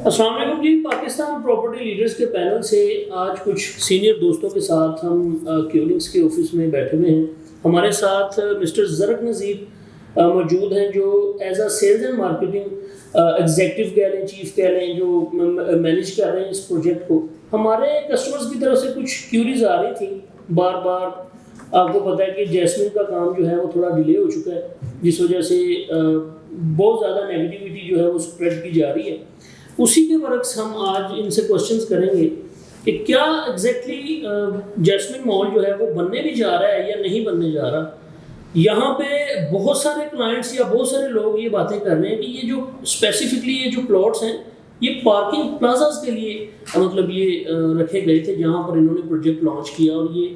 अस्सलाम वालेकुम जी। Pakistan property leaders के पैनल से आज कुछ सीनियर दोस्तों के साथ हम क्यूलिंग्स के ऑफिस में बैठे हुए हैं। हमारे साथ मिस्टर ज़रक नज़ीर मौजूद हैं जो as a sales and marketing executive कह लें, चीफ कह लें, जो मैनेज कर रहे हैं इस प्रोजेक्ट को। हमारे कस्टमर्स की तरफ से कुछ क्यूरीज आ रही थी बार बार। आपको पता है कि जैस्मिन का काम जो है वो थोड़ा डिले हो चुका है, जिस वजह से बहुत ज़्यादा नेगेटिविटी जो है वो स्प्रेड की जा रही है। उसी के बरक्स हम आज इनसे क्वेश्चंस करेंगे कि क्या एग्जैक्टली जैस्मिन मॉल जो है वो बनने भी जा रहा है या नहीं बनने जा रहा। यहाँ पे बहुत सारे क्लाइंट्स या बहुत सारे लोग ये बातें कर रहे हैं कि ये जो स्पेसिफिकली ये जो प्लॉट्स हैं ये पार्किंग प्लाजाज के लिए मतलब ये रखे गए थे, जहाँ पर इन्होंने प्रोजेक्ट लॉन्च किया, और ये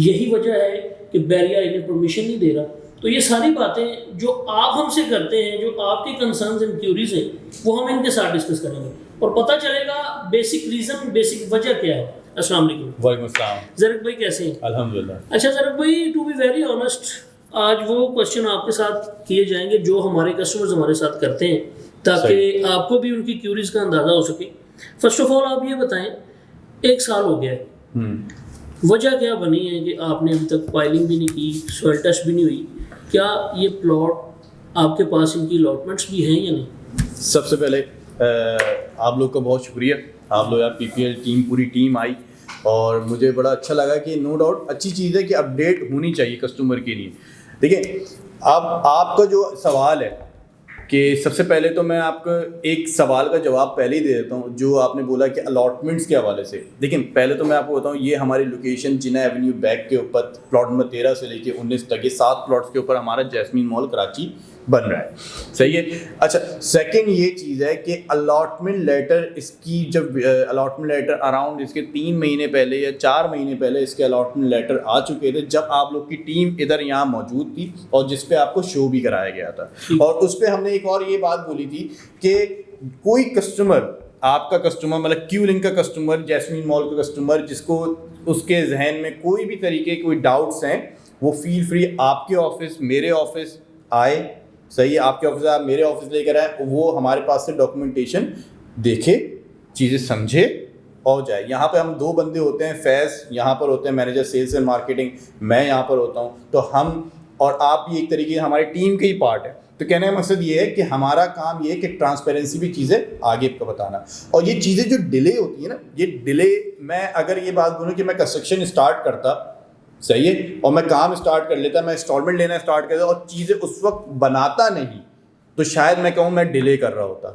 यही वजह है कि बैरिया इन्हें परमिशन नहीं दे रहा। तो ये सारी बातें जो आप हमसे करते हैं, जो आपके कंसर्न्स एंड क्यूरीज हैं, वो हम इनके साथ डिस्कस करेंगे और पता चलेगा बेसिक रीज़न, बेसिक वजह क्या है। अस्सलाम वालेकुम। वालेकुम अस्सलाम। ज़रक भाई कैसे हैं? अल्हम्दुलिल्लाह। अच्छा ज़रक भाई, टू बी वेरी ऑनेस्ट, आज वो क्वेश्चन आपके साथ किए जाएंगे जो हमारे कस्टमर्स हमारे साथ करते हैं, ताकि आपको भी उनकी क्यूरीज का अंदाज़ा हो सके। फर्स्ट ऑफ ऑल आप ये बताएं, 1 साल हो गया है, वजह क्या बनी है कि आपने अभी तक फाइलिंग भी नहीं की, सॉइल टेस्ट भी नहीं हुई? क्या ये प्लॉट आपके पास इनकी अलॉटमेंट्स भी हैं या नहीं? सबसे पहले आप लोग का बहुत शुक्रिया। आप लोग यार पीपीएल टीम, पूरी टीम आई और मुझे बड़ा अच्छा लगा कि नो डाउट अच्छी चीज़ है कि अपडेट होनी चाहिए कस्टमर के लिए। देखिए, अब आपका जो सवाल है कि सबसे पहले तो मैं आपको एक सवाल का जवाब पहले ही दे देता हूँ, जो आपने बोला कि अलॉटमेंट्स के हवाले से। देखिए, पहले तो मैं आपको बताऊँ, ये हमारी लोकेशन जिना एवेन्यू बैक के ऊपर प्लॉट नंबर 13 से लेके 19 तक ये 7 प्लॉट्स के ऊपर हमारा जैस्मिन मॉल कराची बन रहा है। सही है। अच्छा, सेकंड ये चीज़ है कि अलॉटमेंट लेटर, इसकी जब अलॉटमेंट लेटर अराउंड इसके 3 महीने पहले या 4 महीने पहले इसके अलॉटमेंट लेटर आ चुके थे, जब आप लोग की टीम इधर यहाँ मौजूद थी और जिस पे आपको शो भी कराया गया था। और उस पर हमने एक और ये बात बोली थी कि कोई कस्टमर, आपका कस्टमर मतलब क्यूलिंग का कस्टमर, जैस्मिन मॉल का कस्टमर, जिसको उसके जहन में कोई भी तरीके कोई डाउट्स हैं, वो फील फ्री आपके ऑफिस, मेरे ऑफिस आए। सही है, आपके ऑफिस आप मेरे ऑफिस लेकर आए, वो हमारे पास से डॉक्यूमेंटेशन देखे, चीज़ें समझे और जाए। यहाँ पे हम 2 बंदे होते हैं, फैज़ यहाँ पर होते हैं मैनेजर सेल्स एंड मार्केटिंग, मैं यहाँ पर होता हूँ। तो हम और आप भी एक तरीके से हमारी टीम के ही पार्ट है। तो कहने का मकसद ये है कि हमारा काम ये है कि ट्रांसपेरेंसी भी चीज़ें आगे को बताना। और ये चीज़ें जो डिले होती है ना, ये डिले, मैं अगर ये बात बोलूँ कि मैं कंस्ट्रक्शन स्टार्ट करता, सही है, और मैं काम स्टार्ट कर लेता, मैं इंस्टॉलमेंट लेना स्टार्ट कर देता और चीज़ें उस वक्त बनाता नहीं, तो शायद मैं कहूँ मैं डिले कर रहा होता।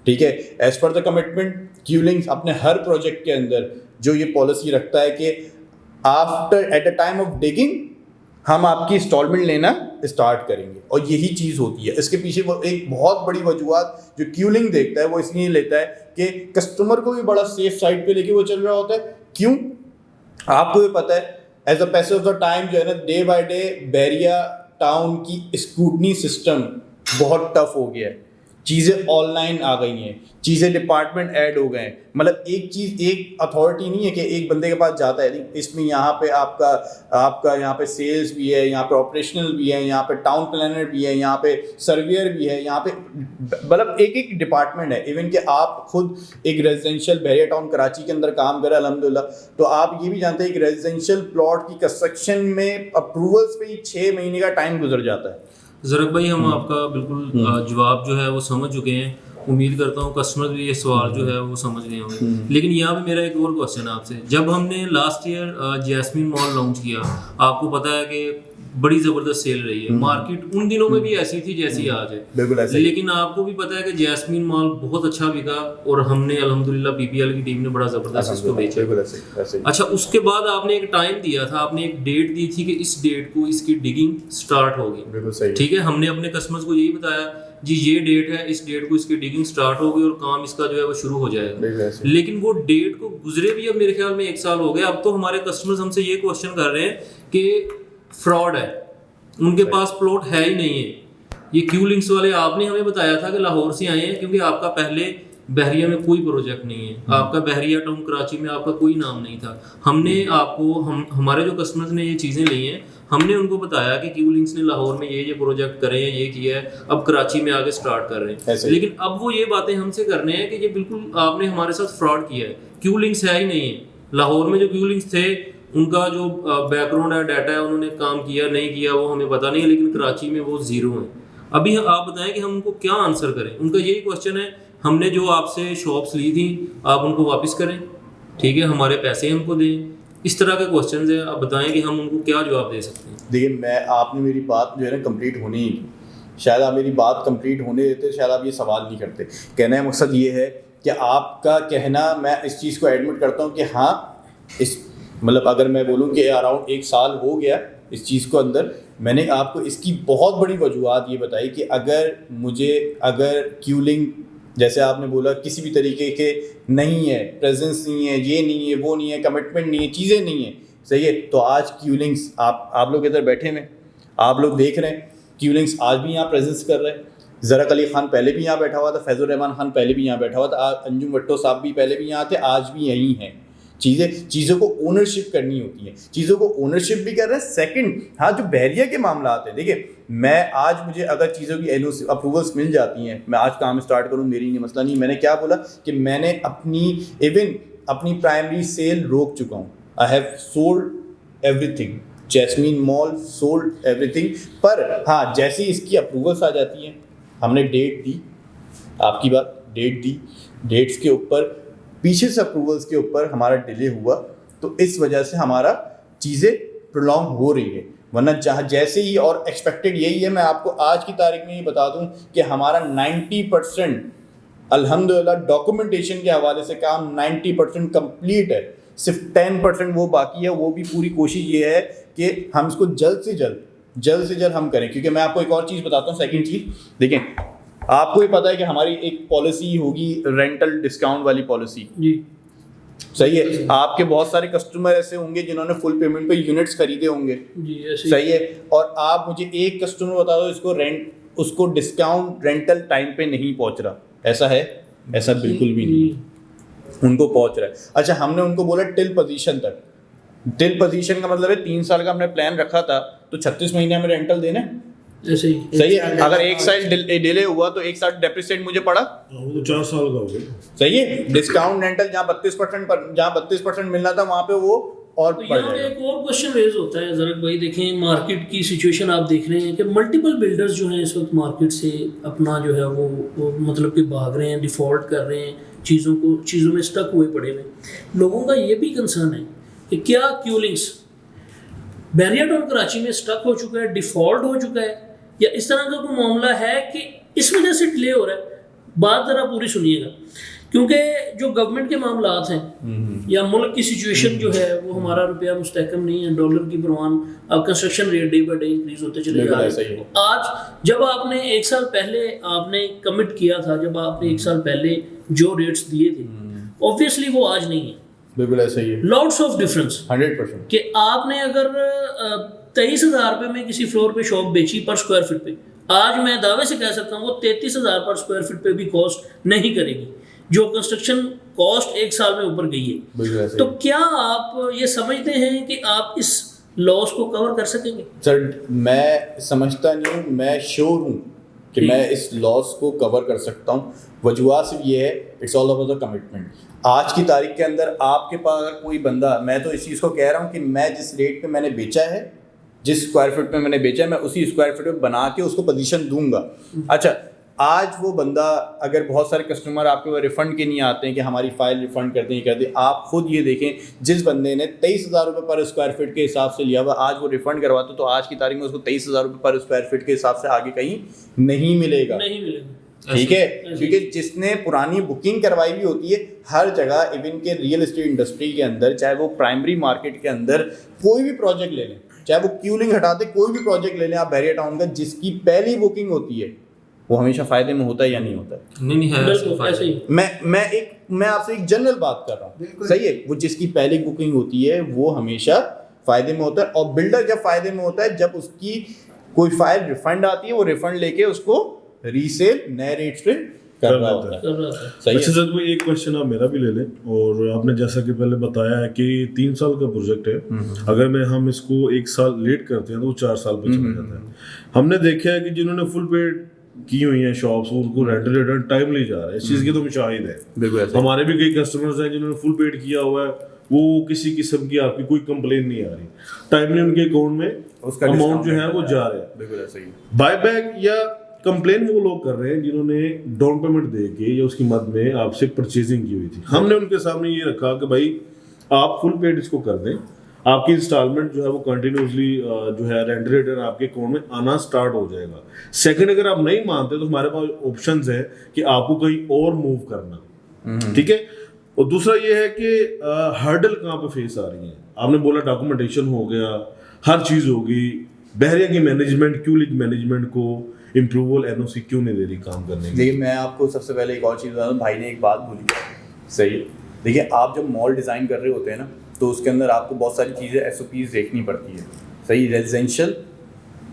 ठीक है, एज पर द कमिटमेंट, क्यूलिंग्स अपने हर प्रोजेक्ट के अंदर जो ये पॉलिसी रखता है कि after at the time of digging हम आपकी इंस्टॉलमेंट लेना स्टार्ट करेंगे। और यही चीज़ होती है। इसके पीछे वो एक बहुत बड़ी वजूहत जो क्यूलिंग देखता है, वो इसलिए लेता है कि कस्टमर को भी बड़ा सेफ साइड पे लेके वो चल रहा होता है। क्यों? आपको भी पता है, as a passage of the time जो है ना, day by day Bairia town की स्क्रूटनी सिस्टम बहुत टफ हो गया है। चीज़ें ऑनलाइन आ गई हैं, चीज़ें डिपार्टमेंट ऐड हो गए हैं। मतलब एक चीज़, एक अथॉरिटी नहीं है कि एक बंदे के पास जाता है। इसमें यहाँ पे आपका यहाँ पे सेल्स भी है, यहाँ पे ऑपरेशनल भी है, यहाँ पे टाउन प्लानर भी है, यहाँ पे सर्वेयर भी है, यहाँ पे मतलब एक डिपार्टमेंट है। इवन कि आप खुद एक रेजिडेंशियल बैरिया टाउन कराची के अंदर काम करें अल्हम्दुलिल्लाह, तो आप ये भी जानते हैं कि रेजिडेंशियल प्लॉट की कंस्ट्रक्शन में अप्रूवल्स पे ही 6 महीने का टाइम गुजर जाता है। ज़रक भाई, हम आपका बिल्कुल जवाब जो है वो समझ चुके हैं। उम्मीद करता हूँ कस्टमर भी ये सवाल जो है वो समझ गए होंगे। लेकिन यहाँ पे मेरा एक और क्वेश्चन है आपसे। जब हमने last year Jasmine Mall launch किया, आपको पता है कि बड़ी ज़बरदस्त सेल रही है। मार्केट उन दिनों में भी ऐसी थी जैसी आज है, बिल्कुल ऐसे। लेकिन आपको भी पता है कि जैस्मिन मॉल बहुत अच्छा बिका और हमने अल्हम्दुलिल्लाह पीपीएल की टीम ने बड़ा ज़बरदस्त इसको बेचा। अच्छा, उसके बाद आपने एक टाइम दिया था, आपने एक डेट दी थी कि इस डेट को इसकी डिगिंग स्टार्ट होगी। ठीक है, हमने अपने कस्टमर्स को यही बताया जी, ये डेट है, इस डेट को इसकी डिगिंग स्टार्ट होगी और काम इसका जो है वो शुरू हो जाएगा। लेकिन वो डेट को गुजरे भी अब मेरे ख्याल में 1 साल हो गया। अब तो हमारे कस्टमर्स हमसे ये क्वेश्चन कर रहे हैं कि फ्रॉड है, उनके पास प्लॉट है ही नहीं है। ये क्यूलिंग्स वाले आपने हमें बताया था कि लाहौर से आए हैं, क्योंकि आपका पहले बहरिया में कोई प्रोजेक्ट नहीं है, आपका बहरिया टाउन कराची में आपका कोई नाम नहीं था। हमने आपको हमारे जो कस्टमर्स ने ये चीज़ें ली हैं, हमने उनको बताया कि क्यू लिंक्स ने लाहौर में ये प्रोजेक्ट करे हैं, ये किया है, अब कराची में आगे स्टार्ट कर रहे हैं। लेकिन अब वो ये बातें हमसे कर रहे हैं कि ये बिल्कुल आपने हमारे साथ फ्रॉड किया है, क्यू लिंक्स है ही नहीं है। लाहौर में जो क्यू लिंक्स थे उनका जो बैकग्राउंड है, डाटा है, उन्होंने काम किया नहीं किया वो हमें पता नहीं है, लेकिन कराची में वो ज़ीरो है। अभी आप बताएं कि हम उनको क्या आंसर करें। उनका यही क्वेश्चन है, हमने जो आपसे शॉप्स ली थी आप उनको वापस करें, ठीक है, हमारे पैसे हमको दें। इस तरह के क्वेश्चन है, आप बताएं कि हम उनको क्या जवाब दे सकते हैं। देखिए, आपने मेरी बात जो है ना कंप्लीट होनी ही, शायद आप मेरी बात कंप्लीट होने देते, शायद आप ये सवाल नहीं करते। कहने का मकसद ये है कि आपका कहना, मैं इस चीज़ को एडमिट करता हूँ कि हाँ, इस मतलब अगर मैं बोलूँ कि अराउंड 1 साल हो गया इस चीज़ को अंदर, मैंने आपको इसकी बहुत बड़ी वजूहत ये बताई कि अगर क्यूलिंग जैसे आपने बोला किसी भी तरीके के नहीं है, प्रेजेंस नहीं है, ये नहीं है, वो नहीं है, कमिटमेंट नहीं है, चीज़ें नहीं है, सही है, तो आज क्यूलिंग्स आप लोग इधर बैठे हैं, आप लोग देख रहे हैं, क्यूलिंग्स आज भी यहाँ प्रेजेंस कर रहे हैं। ज़रक अली खान पहले भी यहाँ बैठा हुआ था, फैज़ुर रहमान खान पहले भी यहाँ बैठा हुआ था, अंजुम भट्टो साहब भी पहले भी यहाँ थे, आज भी यहीं हैं। चीज़ों को ओनरशिप करनी होती है, चीज़ों को ओनरशिप भी कर रहे हैं। सेकंड, हाँ, जो बहरिया के मामला आते हैं, देखिए मैं आज मुझे अगर चीज़ों की एनओसी अप्रूवल्स मिल जाती हैं, मैं आज काम स्टार्ट करूँ, मेरी नहीं मसला नहीं। मैंने क्या बोला कि मैंने अपनी प्राइमरी सेल रोक चुका हूँ। I have sold everything, jasmine mall sold everything. पर हाँ, जैसे ही इसकी अप्रूवल्स आ जाती हैं, हमने डेट दी, आपकी बात, डेट दी, डेट्स के ऊपर पीछे से अप्रूवल्स के ऊपर हमारा डिले हुआ, तो इस वजह से हमारा चीज़ें प्रोलॉन्ग हो रही है। वरना जहाँ जैसे ही, और एक्सपेक्टेड यही है, मैं आपको आज की तारीख में ही बता दूं कि हमारा 90% अल्हम्दुलिल्लाह डॉक्यूमेंटेशन के हवाले से काम 90% कंप्लीट है। सिर्फ 10% वो बाकी है। वो भी पूरी कोशिश ये है कि हम इसको जल्द से जल्द हम करें। क्योंकि मैं आपको एक और चीज़ बताता हूँ, सेकंड चीज़, देखें, आपको ही पता है कि हमारी एक पॉलिसी होगी रेंटल डिस्काउंट वाली पॉलिसी जी, सही है। आपके बहुत सारे कस्टमर ऐसे होंगे जिन्होंने फुल पेमेंट पे यूनिट्स खरीदे होंगे जी, सही है, और आप मुझे एक कस्टमर बता दो उसको डिस्काउंट रेंटल टाइम पे नहीं पहुंच रहा, ऐसा है? ऐसा बिल्कुल भी नहीं, उनको पहुंच रहा है। अच्छा, हमने उनको बोला टिल पोजीशन तक। टिल पोजीशन का मतलब है 3 साल का हमने प्लान रखा था, तो 36 महीने हमें रेंटल देना है, सही है। अगर एक साल डिले हुआ तो एक साल डेप्रिसिएट मुझे पड़ा, वो तो 4 साल का हो गया, सही है। डिस्काउंट रेंटल जहाँ 32% मिलना था, वहाँ पे वो और तो यहाँ पे एक और क्वेश्चन रेज होता है जरक भाई, देखें मार्केट की सिचुएशन आप देख रहे हैं कि मल्टीपल बिल्डर्स जो हैं इस वक्त मार्केट से अपना जो है वो मतलब कि भाग रहे हैं, डिफ़ॉल्ट कर रहे हैं, चीज़ों में स्टक हुए पड़े हुए। लोगों का ये भी कंसर्न है कि क्या क्यूलिंग्स बहरिया टाउन कराची में स्टक हो चुका है, डिफ़ॉल्ट हो चुका है, या इस तरह का कोई मामला है कि इस वजह से डिले हो रहा है। बात ज़रा पूरी सुनिएगा, क्योंकि जो गवर्नमेंट के मामलात हैं या मुल्क की सिचुएशन जो है वो, हमारा रुपया मुस्तहकम नहीं है, डॉलर की परवान, construction rate day by day increase होते चले जा रहे हैं। आज जब आपने 1 साल पहले आपने कमिट किया था, जब आपने 1 साल पहले जो रेट्स दिए थे, ऑब्वियसली वो आज नहीं है, बिल्कुल ऐसा ही है। लॉट्स ऑफ डिफरेंस 100% कि आपने अगर 23,000 रुपये में किसी फ्लोर पे शॉप बेची पर स्क्वायर फीट पे, आज मैं दावे से कह सकता हूँ वो 33,000 पर स्क्वायर फीट पे भी कॉस्ट नहीं करेगी, जो कंस्ट्रक्शन कॉस्ट 1 साल में ऊपर गई है। तो क्या आप ये समझते हैं कि आप इस लॉस को कवर कर सकेंगे? सर, मैं समझता नहीं हूँ, मैं श्योर हूँ कि मैं इस लॉस को कवर कर सकता हूँ। वजूहत सिर्फ ये है, it's all about the commitment. आज की तारीख के अंदर आपके पास अगर कोई बंदा, मैं तो इस चीज़ को कह रहा हूँ कि मैं जिस रेट पे मैंने बेचा है, जिस स्क्वायर फीट पे मैंने बेचा है, मैं उसी स्क्वायर फीट पे बना के उसको पोजीशन दूंगा। अच्छा, आज वो बंदा, अगर बहुत सारे कस्टमर आपके वो रिफ़ंड के नहीं आते हैं कि हमारी फ़ाइल रिफ़ंड करते हैं, कहते हैं, आप खुद ये देखें, जिस बंदे ने 23,000 रुपये पर स्क्वायर फीट के हिसाब से लिया हुआ, आज वो रिफ़ंड करवाते तो आज की तारीख में उसको 23,000 रुपये पर स्क्वायर फीट के हिसाब से आगे कहीं नहीं मिलेगा, ठीक है। क्योंकि जिसने पुरानी बुकिंग करवाई भी होती है हर जगह, इवन के रियल एस्टेट इंडस्ट्री के अंदर, चाहे वो प्राइमरी मार्केट के अंदर कोई भी प्रोजेक्ट ले लें, चाहे वो क्यूलिंग हटाते कोई भी प्रोजेक्ट ले लें आप बहरिया टाउन का, जिसकी पहली बुकिंग होती है वो हमेशा फायदे में होता है या नहीं होता है? नहीं है। मैं आपसे एक जनरल बात कर रहा हूँ, सही है। वो जिसकी पहली बुकिंग होती है वो हमेशा फायदे में होता है, और बिल्डर जब फायदे में होता है जब उसकी कोई फाइल रिफंड आती है, वो रिफंड लेके उसको रीसेल नए रेट्स पे कर रहा होता है। कर रहा था। सही अच्छा है। सर, कोई एक क्वेश्चन आप मेरा भी ले लें। और आपने जैसा कि पहले बताया है कि 3 साल का प्रोजेक्ट है, अगर हम इसको 1 साल लेट करते हैं तो वो 4 साल पे चला जाता है। हमने देखा है कि जिन्होंने फुल पेड की हुई हैं शॉप्स, उनको रेंटल रिटर्न टाइम ले जा रहा है। इस चीज़ की तो हम शाहिद है। बिल्कुल ऐसे। हमारे भी कई कस्टमर्स हैं जिन्होंने फुल पेड किया हुआ है, वो किसी किस्म की आपकी कोई कंप्लेन नहीं आ रही, टाइमली उनके अकाउंट में उसका अमाउंट जो discount है वो जा रहा है। बिल्कुल ऐसे ही। बाय बैक या कंप्लेन वो लोग कर रहे हैं जिन्होंने डाउन पेमेंट दे के या उसकी मद में आपसे परचेजिंग की हुई थी। हमने उनके सामने ये रखा कि भाई आप फुल पेड इसको कर दें, आपकी इंस्टॉलमेंट जो है वो कंटिन्यूसली जो है रेंट रिटर्न आपके अकाउंट में आना स्टार्ट हो जाएगा। सेकंड, अगर आप नहीं मानते तो हमारे पास ऑप्शंस है कि आपको कहीं और मूव करना, ठीक है। और दूसरा ये है कि हर्डल कहाँ पे फेस आ रही है। आपने बोला डॉक्यूमेंटेशन हो गया, हर चीज़ होगी, बहरिया की मैनेजमेंट, क्यू लीग मैनेजमेंट को इम्प्रूवल एनओसी क्यों नहीं दे रही काम करने की। देखिए, मैं आपको सबसे पहले एक और चीज़ बता दूं, भाई ने एक बात बोली, सही है। देखिए, आप जब मॉल डिज़ाइन कर रहे होते हैं ना, तो उसके अंदर आपको बहुत सारी चीज़ें SOPs देखनी पड़ती है। सही, रेजिडेंशियल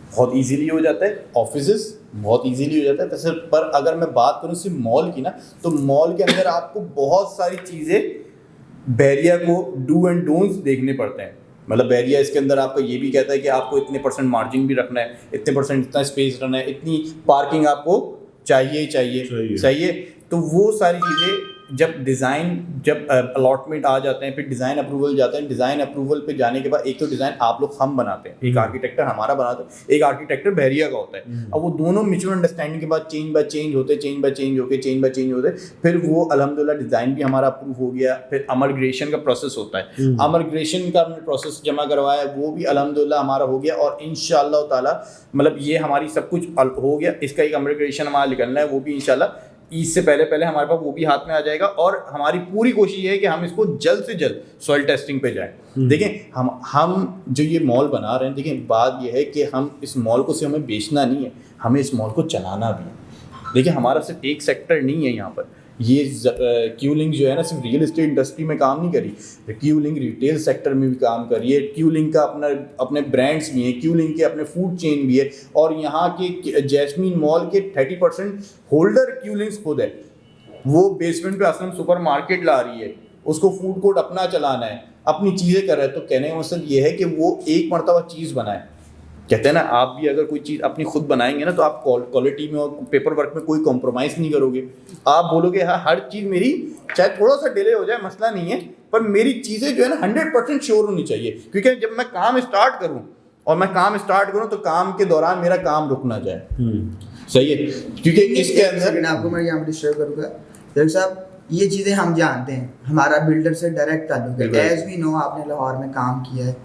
बहुत इजीली हो जाता है, ऑफिसेस बहुत इजीली हो जाता है। वैसे पर अगर मैं बात करूँ सिर्फ मॉल की ना, तो मॉल के अंदर आपको बहुत सारी चीज़ें बैरिया को डू एंड डोंट्स देखने पड़ते हैं। मतलब बैरिया इसके अंदर आपको ये भी कहता है कि आपको इतने % मार्जिन भी रखना है, इतने % इतना स्पेस रखना है, इतनी पार्किंग आपको चाहिए ही चाहिए। सही है। तो वो सारी चीज़ें जब अलॉटमेंट आ जाते हैं, फिर डिज़ाइन अप्रूवल जाते हैं। डिज़ाइन अप्रूवल पे जाने के बाद एक तो डिज़ाइन आप लोग हम बनाते हैं, एक आर्किटेक्टर हमारा बनाता है, एक आर्किटेक्टर बैरिया का होता है। अब वो दोनों म्यूचुअल अंडरस्टैंडिंग के बाद चेंज बाय चेंज होते, फिर वो अल्हम्दुलिल्लाह डिज़ाइन भी हमारा अप्रूव हो गया। फिर अमरग्रेशन का प्रोसेस होता है, अमरग्रेशन का हमने प्रोसेस जमा करवाया, वो भी अल्हम्दुलिल्लाह हमारा हो गया। और इंशाअल्लाह ताला मतलब ये हमारी सब कुछ हो गया। इसका एक अमरग्रेशन हमारा निकलना है, वो भी इंशाअल्लाह ईद से पहले हमारे पास वो भी हाथ में आ जाएगा। और हमारी पूरी कोशिश है कि हम इसको जल्द से जल्द सॉइल टेस्टिंग पे जाएं। देखें, हम जो ये मॉल बना रहे हैं, देखें बात ये है कि हम इस मॉल को सिर्फ हमें बेचना नहीं है, हमें इस मॉल को चलाना भी है। देखिए, हमारा सिर्फ एक सेक्टर नहीं है यहाँ पर। ये क्यू लिंक जो है ना, सिर्फ रियल एस्टेट इंडस्ट्री में काम नहीं करी, क्यू लिंक रिटेल सेक्टर में भी काम करी है। क्यू लिंक का अपने ब्रांड्स भी हैं, क्यू लिंक के अपने फूड चेन भी है। और यहाँ के जैस्मीन मॉल के 30% होल्डर क्यू लिंक्स खुद है। वो बेसमेंट पे असलम सुपर मार्केट ला रही है, उसको फूड कोर्ट अपना चलाना है, अपनी चीज़ें कर रहा है। तो कहने का मतलब ये है कि वो एक मरतबा चीज़ बनाए। कहते हैं ना, आप भी अगर कोई चीज़ अपनी खुद बनाएंगे ना, तो आप क्वालिटी में और पेपर वर्क में कोई कॉम्प्रोमाइज़ नहीं करोगे। आप बोलोगे हाँ, हर चीज़ मेरी चाहे थोड़ा सा डिले हो जाए मसला नहीं है, पर मेरी चीज़ें जो है ना 100% श्योर होनी चाहिए। क्योंकि जब मैं काम स्टार्ट करूँ तो काम के दौरान मेरा काम रुक ना जाए। सही है, क्योंकि इसके अंदर आपको मैं यहाँ डिस्टर्ब करूँगा डॉक्टर साहब। ये चीज़ें हम जानते हैं, हमारा बिल्डर से डायरेक्ट ताल्लुक है। एज वी नो, आपने लाहौर में काम किया है,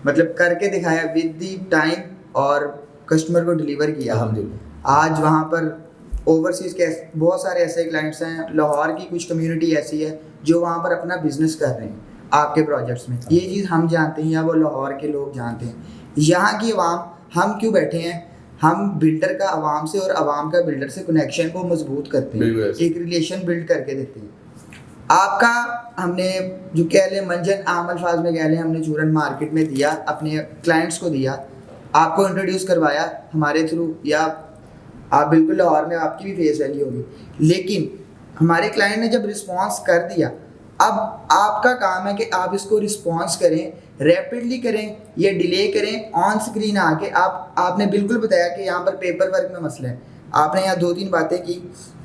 मतलब करके दिखाया विद दी टाइम, और कस्टमर को डिलीवर किया। आज वहाँ पर ओवरसीज़ के बहुत सारे ऐसे क्लाइंट्स हैं, लाहौर की कुछ कम्युनिटी ऐसी है जो वहाँ पर अपना बिजनेस कर रहे हैं आपके प्रोजेक्ट्स में। ये चीज़ हम जानते हैं या वो लाहौर के लोग जानते हैं। यहाँ की आवाम, हम क्यों बैठे हैं, हम बिल्डर का आवाम से और आवाम का बिल्डर से कनेक्शन को मजबूत करते हैं, एक रिलेशन बिल्ड करके देते हैं। आपका हमने जो कह लें मंजन आम अल्फाज में कह लें, हमने चूरन मार्केट में दिया, अपने क्लाइंट्स को दिया, आपको इंट्रोड्यूस करवाया हमारे थ्रू, या आप बिल्कुल लाहौर में आपकी भी फेस वैल्यू होगी। लेकिन हमारे क्लाइंट ने जब रिस्पॉन्स कर दिया, अब आपका काम है कि आप इसको रिस्पॉन्स करें, रैपिडली करें या डिले करें। ऑन स्क्रीन आके आपने बिल्कुल बताया कि यहाँ पर पेपर वर्क में मसला है। आपने यहाँ 2-3 बातें की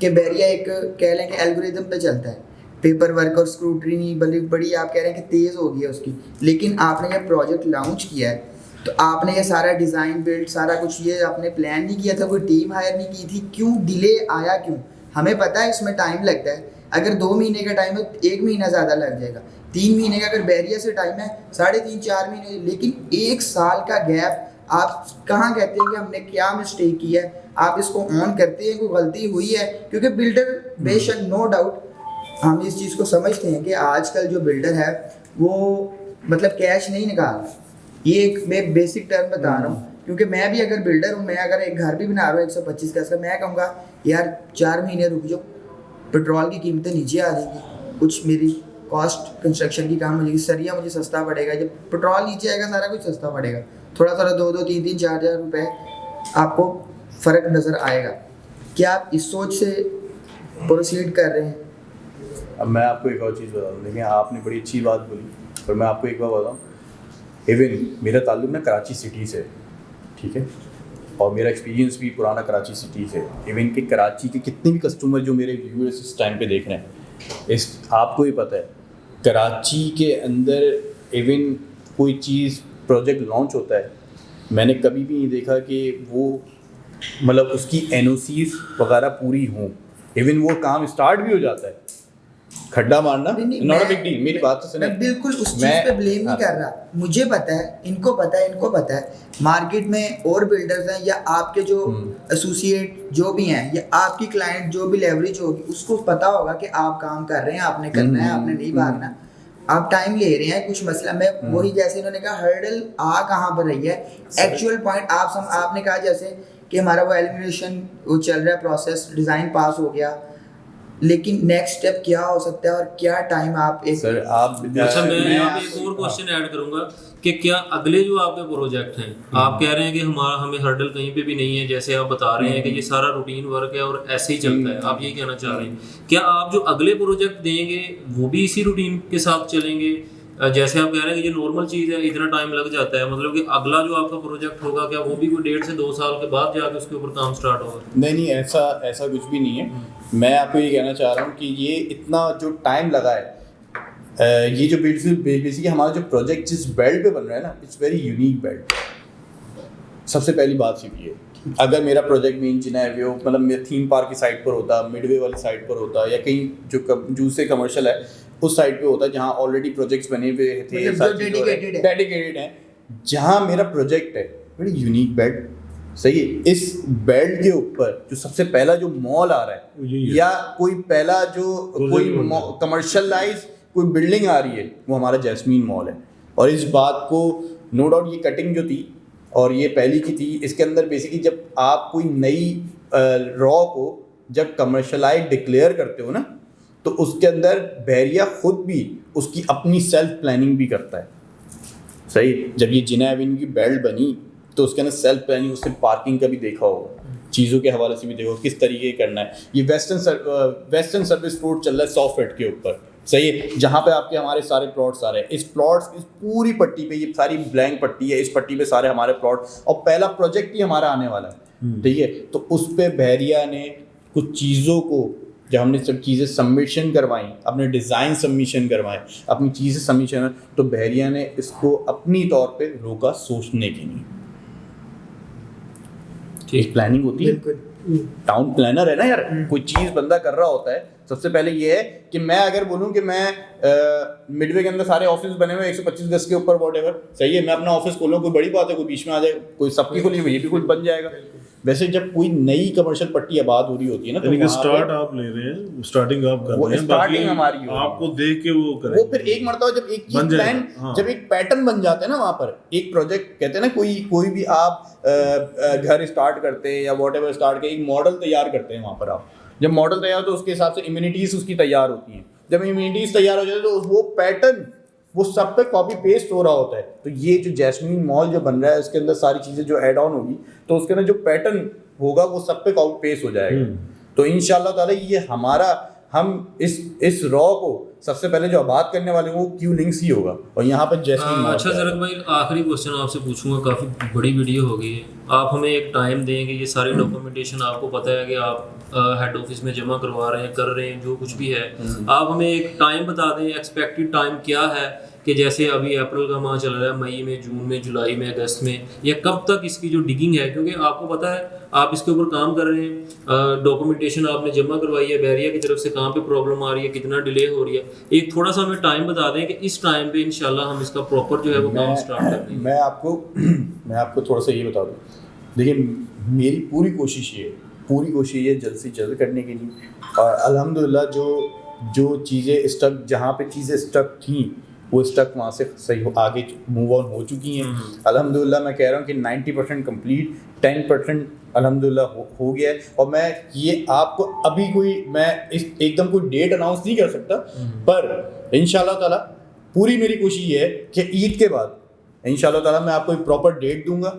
कि बैरिया एक कह लें कि एल्गोरिदम पे चलता है, पेपर वर्क और स्क्रूटनी बड़ी आप कह रहे हैं कि तेज़ हो गई है उसकी। लेकिन आपने जब प्रोजेक्ट लॉन्च किया है तो आपने ये सारा डिज़ाइन बिल्ड सारा कुछ ये आपने प्लान नहीं किया था, कोई टीम हायर नहीं की थी, क्यों डिले आया क्यों? हमें पता है इसमें टाइम लगता है, अगर 2 महीने का टाइम है तो 1 महीना ज़्यादा लग जाएगा, 3 महीने का अगर बैरिया से टाइम है 3.5-4 महीने, लेकिन 1 साल का गैप। आप कहाँ कहते हैं कि हमने क्या मिस्टेक की है? आप इसको ऑन करते हैं, कोई गलती हुई है? क्योंकि बिल्डर बेशक नो डाउट हम इस चीज़ को समझते हैं कि आजकल जो बिल्डर है वो मतलब कैश नहीं निकाल रहा। ये एक मैं बेसिक टर्म बता रहा हूँ, क्योंकि मैं भी अगर बिल्डर हूँ, मैं अगर एक घर भी बना रहा हूँ 125 गज का, मैं कहूँगा यार 4 महीने रुक जाओ, पेट्रोल की कीमतें नीचे आ जाएगी, कुछ मेरी कॉस्ट कंस्ट्रक्शन की काम हो जाएगी, सरिया मुझे सस्ता पड़ेगा। जब पेट्रोल नीचे आएगा सारा कुछ सस्ता पड़ेगा, थोड़ा 2-3-4 हज़ार रुपये आपको फ़र्क नज़र आएगा। क्या आप इस सोच से प्रोसीड कर रहे हैं। अब मैं आपको एक और चीज़ बता दूँ, देखिए आपने बड़ी अच्छी बात बोली, पर मैं आपको एक बार बताऊँ, इवन मेरा ताल्लुक ना कराची सिटी से, ठीक है, और मेरा एक्सपीरियंस भी पुराना कराची सिटी से। इवन कि कराची के कितने भी कस्टमर जो मेरे व्यूअर्स इस टाइम पे देख रहे हैं, इस आपको ही पता है कराची के अंदर इवन कोई चीज़ प्रोजेक्ट लॉन्च होता है, मैंने कभी भी नहीं देखा कि वो मतलब उसकी NOCs वगैरह पूरी हों, इवन वो काम स्टार्ट भी हो जाता है, खड्डा मारना नॉट अ बिग डील। मेरी बात तो सुनिए, मैं बिल्कुल उस चीज़ पे ब्लेम नहीं कर रहा, मुझे पता है, इनको पता है, इनको पता है, मार्केट में और बिल्डर्स हैं या आपके जो एसोसिएट जो भी हैं या आपकी क्लाइंट जो भी लेवरेज होगी, उसको पता होगा कि आप काम कर रहे हैं, आपने करना है, आपने नहीं भागना, आप टाइम ले रहे हैं, कुछ मसला में वही जैसे इन्होंने कहा हर्डल आ कहाँ पर रही है, एक्चुअल पॉइंट आपने कहा जैसे कि हमारा वो एलिमिनेशन वो चल रहा है, प्रोसेस डिज़ाइन पास हो गया, लेकिन नेक्स्ट स्टेप क्या हो सकता है और क्या टाइम आप एक सर आप अच्छा, मैं यहाँ पे एक और क्वेश्चन ऐड करूंगा कि क्या अगले जो आपके प्रोजेक्ट हैं, आप कह रहे हैं कि हमें हर्डल कहीं पे भी नहीं है, जैसे आप बता रहे हैं कि ये सारा रूटीन वर्क है और ऐसे ही चलता है, आप यही कहना चाह रहे हैं, क्या आप जो अगले प्रोजेक्ट देंगे वो भी इसी रूटीन के साथ चलेंगे? जैसे आप कह रहे हैं कि ये नॉर्मल चीज़ है, इतना टाइम लग जाता है, मतलब कि अगला जो आपका प्रोजेक्ट होगा क्या वो भी कोई 1.5 से 2 साल के बाद जाके उसके ऊपर काम स्टार्ट होगा? नहीं, ऐसा कुछ भी नहीं है। मैं आपको ये कहना चाह रहा हूँ कि ये इतना जो टाइम लगा है, ये जो बेसिकली हमारा जो प्रोजेक्ट जिस बेल्ट पे बन रहा है ना, इट्स वेरी यूनिक बेल्ट। सबसे पहली बात सिर्फ ये, अगर मेरा प्रोजेक्ट मेन जिना है वो मतलब मेरे थीम पार्क की साइड पर होता, मिडवे वाली साइड पर होता, या कहीं जो दूसरे कमर्शियल है उस साइड पे होता जहाँ ऑलरेडी प्रोजेक्ट्स बने हुए थे, डेडिकेटेड है, जहाँ मेरा प्रोजेक्ट है बड़ी यूनिक बेल्ट, सही है। इस बेल्ट के ऊपर जो सबसे पहला जो मॉल आ रहा है या कोई पहला जो कोई कमर्शियलाइज कोई बिल्डिंग आ रही है, वो हमारा जैस्मीन मॉल है। और इस बात को नो डाउट ये कटिंग जो थी और ये पहली की थी, इसके अंदर बेसिकली जब आप कोई नई रॉ को जब कमर्शियलाइज डिक्लेयर करते हो ना, तो उसके अंदर बहरिया खुद भी उसकी अपनी सेल्फ प्लानिंग भी करता है, सही। जब ये जिना एवेन्यू की बेल्ट बनी तो उसके अंदर सेल्फ प्लानिंग, उसने पार्किंग का भी देखा होगा, चीज़ों के हवाले से भी देखो किस तरीके करना है। ये वेस्टर्न सर्विस रोड चल रहा है 100 फीट के ऊपर, सही है, जहाँ पे आपके हमारे सारे प्लॉट्स आ रहे हैं। इस पूरी पट्टी पे, ये सारी ब्लैंक पट्टी है, इस पट्टी पे सारे हमारे प्लॉट, और पहला प्रोजेक्ट ही हमारा आने वाला है, ठीक है। तो उस पर बहरिया ने कुछ चीज़ों को, जब हमने सब चीज़ें सबमिशन करवाई, अपने डिज़ाइन सबमिशन करवाए, अपनी चीज़ें सबमिशन, तो बहरिया ने इसको अपनी तौर पे रोका सोचने के लिए। एक प्लानिंग होती है, टाउन प्लानर है ना यार, कोई चीज़ बंदा कर रहा होता है, सबसे पहले ये है कि मैं अगर बोलूँ कि मैं मिडवे के अंदर सारे ऑफिस बने हुए 125 गज के ऊपर वॉटेवर, सही है, मैं अपना ऑफिस खोलूँ, कोई बड़ी बात है, कोई बीच में आ जाए, कोई सबकी खोली हुई, ये भी खुद बन जाएगा। वैसे जब कोई नई कमर्शियल पट्टी आबाद हो रही होती है ना, तो स्टार्ट आप ले रहे हैं, स्टार्टिंग आप कर रहे हैं, स्टार्टिंग हमारी आपको देख के वो करेंगे, वो फिर एक मरतबा जब एक चीज प्लान, जब एक पैटर्न बन जाता है ना, वहाँ पर एक प्रोजेक्ट कहते हैं ना, कोई भी आप घर स्टार्ट करते हैं या वॉटेवर स्टार्ट के एक मॉडल तैयार करते हैं, वहाँ पर आप जब मॉडल तैयार तो उसके हिसाब से इम्यूनिटीज उसकी तैयार होती हैं। जब इम्यूनिटीज तैयार हो जाती है तो वो पैटर्न वो सब पे कॉपी पेस्ट हो रहा होता है। तो ये जो जैस्मीन मॉल जो बन रहा है, उसके अंदर सारी चीज़ें जो ऐड ऑन होगी, तो उसके अंदर जो पैटर्न होगा वो सब पे कॉपी पेस्ट हो जाएगा। तो इंशाल्लाह ताला ये हमारा, हम इस रॉ को सबसे पहले जो आबाद करने वाले वो क्यू लिंक्स ही होगा, और यहाँ पर जैस्मीन मॉल। अच्छा ज़रक भाई, आखिरी क्वेश्चन आपसे पूछूंगा, काफ़ी बड़ी वीडियो हो गई है, आप हमें एक टाइम देंगे, ये सारी डॉक्यूमेंटेशन आपको पता है कि आप हेड ऑफिस में जमा करवा रहे हैं, कर रहे हैं, जो कुछ भी है, आप हमें एक टाइम बता दें, एक्सपेक्टेड टाइम क्या है, कि जैसे अभी अप्रैल का माह चल रहा है, मई में, जून में, जुलाई में, अगस्त में, या कब तक इसकी जो डिगिंग है, क्योंकि आपको पता है आप इसके ऊपर काम कर रहे हैं, डॉक्यूमेंटेशन आपने जमा करवाई है, बहरिया की तरफ से कहाँ पे प्रॉब्लम आ रही है, कितना डिले हो रही है, एक थोड़ा सा हमें टाइम बता दें कि इस टाइम पे इंशाल्लाह हम इसका प्रॉपर जो है वो काम स्टार्ट कर देंगे। मैं आपको थोड़ा सा ये बता दूँ, देखिए मेरी पूरी कोशिश ये जल्द से जल्द करने के लिए, और अल्हम्दुलिल्लाह जो चीज़ें स्टक, जहाँ पे चीज़ें स्टक थी वो स्टक वहाँ से सही हो, आगे मूव ऑन हो चुकी हैं अल्हम्दुलिल्लाह। मैं कह रहा हूँ कि 90% कंप्लीट, 10% अल्हम्दुलिल्लाह हो गया है। और मैं ये आपको अभी मैं एकदम कोई डेट अनाउंस नहीं कर सकता, पर इंशाल्लाह ताला पूरी मेरी कोशिश ये है कि ईद के बाद इंशाल्लाह ताला मैं आपको एक प्रॉपर डेट दूंगा,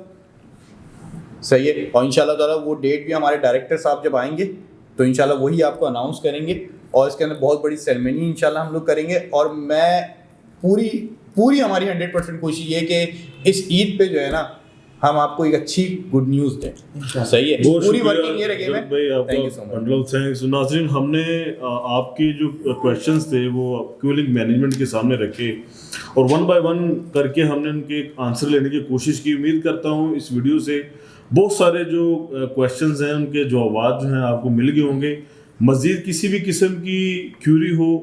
सही है। और इंशाल्लाह ताला वो डेट भी हमारे डायरेक्टर साहब जब आएंगे तो इंशाल्लाह वही आपको अनाउंस करेंगे और इसके अंदर बहुत बड़ी सेरेमनी इंशाल्लाह हम लोग करेंगे। और मैं पूरी हमारी 100% कोशिश ये कि इस ईद पे जो है ना हम आपको एक अच्छी गुड न्यूज़ दें। सही है, बहुत पूरी शुक्रिया वर्किंग ये रखे जब भाई थैंक यू सो आपका मच। मतलब थैंक्स। नाज़रीन, हमने आपके जो क्वेश्चंस थे वो क्यूलिंग मैनेजमेंट के सामने रखे और वन बाय वन करके हमने उनके आंसर लेने की कोशिश की। उम्मीद करता हूँ इस वीडियो से बहुत सारे जो क्वेश्चंस हैं उनके जवाब जो हैं आपको मिल गए होंगे। मज़ीद किसी भी किस्म की क्यूरी हो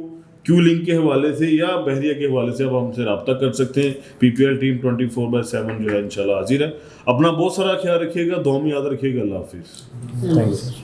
क्यूलिंग के हवाले से या बहरिया के हवाले से आप हमसे रब्ता कर सकते हैं। PPL टीम 24/7 जो है इंशाल्लाह हाजिर है। अपना बहुत सारा ख्याल रखिएगा, दुआ में याद रखिएगा। अल्लाह हाफिज़। Thank you.